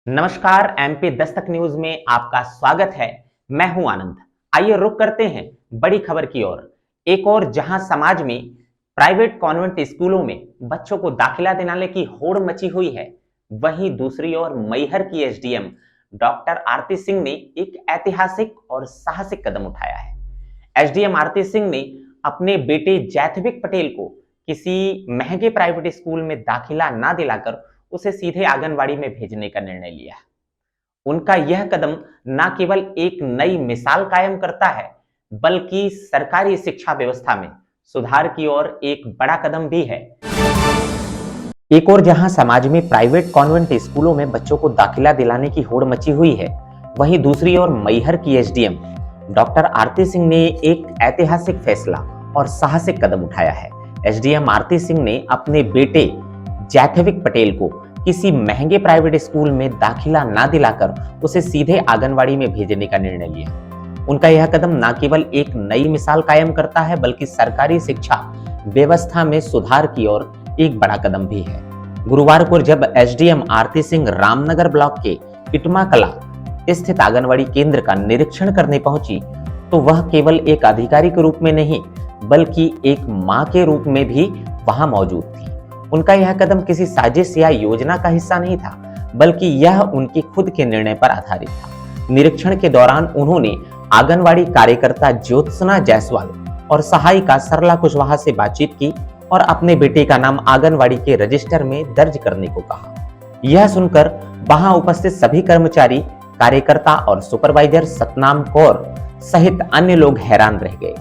नमस्कार, MP Dastak news में आपका स्वागत है। मैं हूं आनंद। आइए रुक करते हैं बड़ी खबर की ओर। एक और जहां समाज में प्राइवेट कॉन्वेंट स्कूलों में बच्चों को दाखिला दिलाने की होड़ मची हुई है, वहीं दूसरी ओर मैहर की एसडीएम डॉक्टर आरती सिंह ने एक ऐतिहासिक और साहसिक कदम उठाया है। एसडीएम आरती सिंह ने अपने बेटे जैथविक पटेल को किसी महंगे प्राइवेट स्कूल में दाखिला ना दिलाकर उसे सीधे आंगनवाड़ी में भेजने का निर्णय लिया। उनका यह कदम न केवल एक नई मिसाल कायम करता है, बल्कि सरकारी शिक्षा व्यवस्था में सुधार की ओर एक बड़ा कदम भी है। एक और जहां समाज में प्राइवेट कॉन्वेंट स्कूलों में बच्चों को दाखिला दिलाने की होड़ मची हुई है, वहीं दूसरी ओर मैहर की एसडीएम डॉक्टर आरती सिंह ने एक ऐतिहासिक फैसला और साहसिक कदम उठाया है। एसडीएम आरती सिंह ने अपने बेटे जैथविक पटेल को किसी महंगे प्राइवेट स्कूल में दाखिला ना दिलाकर उसे सीधे आंगनवाड़ी में भेजने का निर्णय लिया। उनका यह कदम न केवल एक नई मिसाल कायम करता है, बल्कि सरकारी शिक्षा व्यवस्था में सुधार की ओर एक बड़ा कदम भी है। गुरुवार को जब एसडीएम आरती सिंह रामनगर ब्लॉक के इटमा कला स्थित आंगनवाड़ी केंद्र का निरीक्षण करने पहुंची, तो वह केवल एक अधिकारी के रूप में नहीं, बल्कि एक मां के रूप में भी वहां मौजूद थी। उनका यह कदम किसी साजिश या योजना का हिस्सा नहीं था, बल्कि यह उनके खुद के निर्णय पर आधारित था। निरीक्षण के दौरान उन्होंने आंगनवाड़ी कार्यकर्ता ज्योत्सना जायसवाल और सहायिका सरला कुशवाहा से बातचीत की और अपने बेटे का नाम आंगनवाड़ी के रजिस्टर में दर्ज करने को कहा। यह सुनकर वहां उपस्थित सभी कर्मचारी, कार्यकर्ता और सुपरवाइजर सतनाम कौर सहित अन्य लोग हैरान रह गए।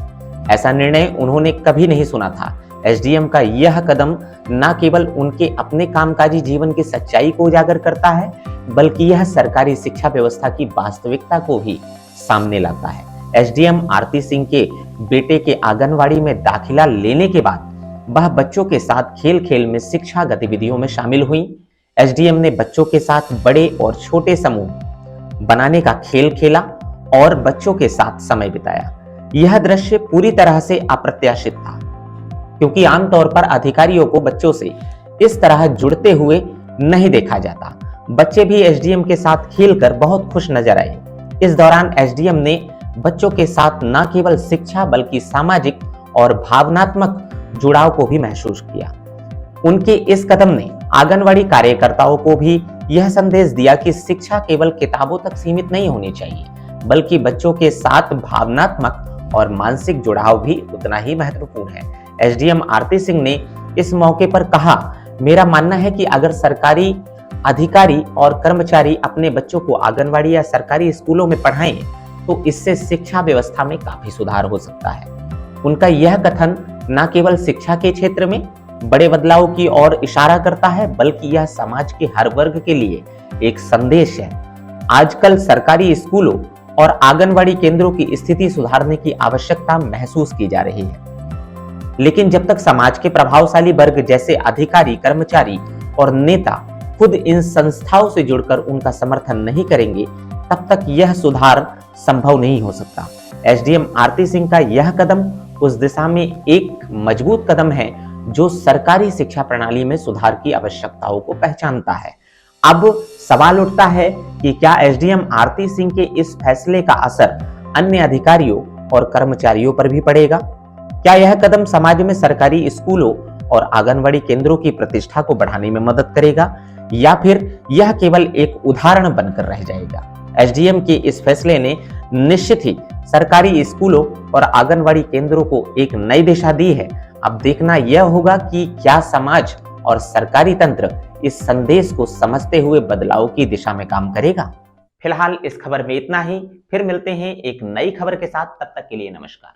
ऐसा निर्णय उन्होंने कभी नहीं सुना था। एसडीएम का यह कदम न केवल उनके अपने कामकाजी जीवन की सच्चाई को उजागर करता है, बल्कि यह सरकारी शिक्षा व्यवस्था की वास्तविकता को भी सामने लाता है। एसडीएम आरती सिंह के बेटे के आंगनवाड़ी में दाखिला लेने के बाद वह बच्चों के साथ खेल खेल में शिक्षा गतिविधियों में शामिल हुई। एसडीएम ने बच्चों के साथ बड़े और छोटे समूह बनाने का खेल खेला और बच्चों के साथ समय बिताया। यह दृश्य पूरी तरह से अप्रत्याशित था, क्योंकि आमतौर पर अधिकारियों को बच्चों से इस तरह जुड़ते हुए नहीं देखा जाता। बच्चे भी एसडीएम के साथ खेलकर बहुत खुश नजर आए। इस दौरान एसडीएम ने बच्चों के साथ न केवल शिक्षा, बल्कि सामाजिक और भावनात्मक जुड़ाव को भी महसूस किया। उनके इस कदम ने आंगनवाड़ी कार्यकर्ताओं को भी यह संदेश दिया कि शिक्षा केवल किताबों तक सीमित नहीं होनी चाहिए, बल्कि बच्चों के साथ भावनात्मक और मानसिक जुड़ाव भी उतना ही महत्वपूर्ण है। एसडीएम आरती सिंह ने इस मौके पर कहा, मेरा मानना है कि अगर सरकारी अधिकारी और कर्मचारी अपने बच्चों को आंगनवाड़ी या सरकारी स्कूलों में पढ़ाएं, तो इससे शिक्षा व्यवस्था में काफी सुधार हो सकता है। उनका यह कथन न केवल शिक्षा के क्षेत्र में बड़े बदलाव की ओर इशारा करता है, बल्कि यह समाज के हर वर्ग के लिए एक संदेश है। आजकल सरकारी स्कूलों और आंगनवाड़ी केंद्रों की स्थिति सुधारने की आवश्यकता महसूस की जा रही है, लेकिन जब तक समाज के प्रभावशाली वर्ग जैसे अधिकारी, कर्मचारी और नेता खुद इन संस्थाओं से जुड़कर उनका समर्थन नहीं करेंगे, तब तक यह सुधार संभव नहीं हो सकता। एसडीएम आरती सिंह का यह कदम उस दिशा में एक मजबूत कदम है जो सरकारी शिक्षा प्रणाली में सुधार की आवश्यकताओं को पहचानता है। अब सवाल उठता है कि क्या एसडीएम आरती सिंह के इस फैसले का असर अन्य अधिकारियों और कर्मचारियों पर भी पड़ेगा? क्या यह कदम समाज में सरकारी स्कूलों और आंगनवाड़ी केंद्रों की प्रतिष्ठा को बढ़ाने में मदद करेगा, या फिर यह केवल एक उदाहरण बनकर रह जाएगा? एसडीएम के इस फैसले ने निश्चित ही सरकारी स्कूलों और आंगनवाड़ी केंद्रों को एक नई दिशा दी है। अब देखना यह होगा कि क्या समाज और सरकारी तंत्र इस संदेश को समझते हुए बदलाव की दिशा में काम करेगा। फिलहाल इस खबर में इतना ही। फिर मिलते हैं एक नई खबर के साथ। तब तक के लिए नमस्कार।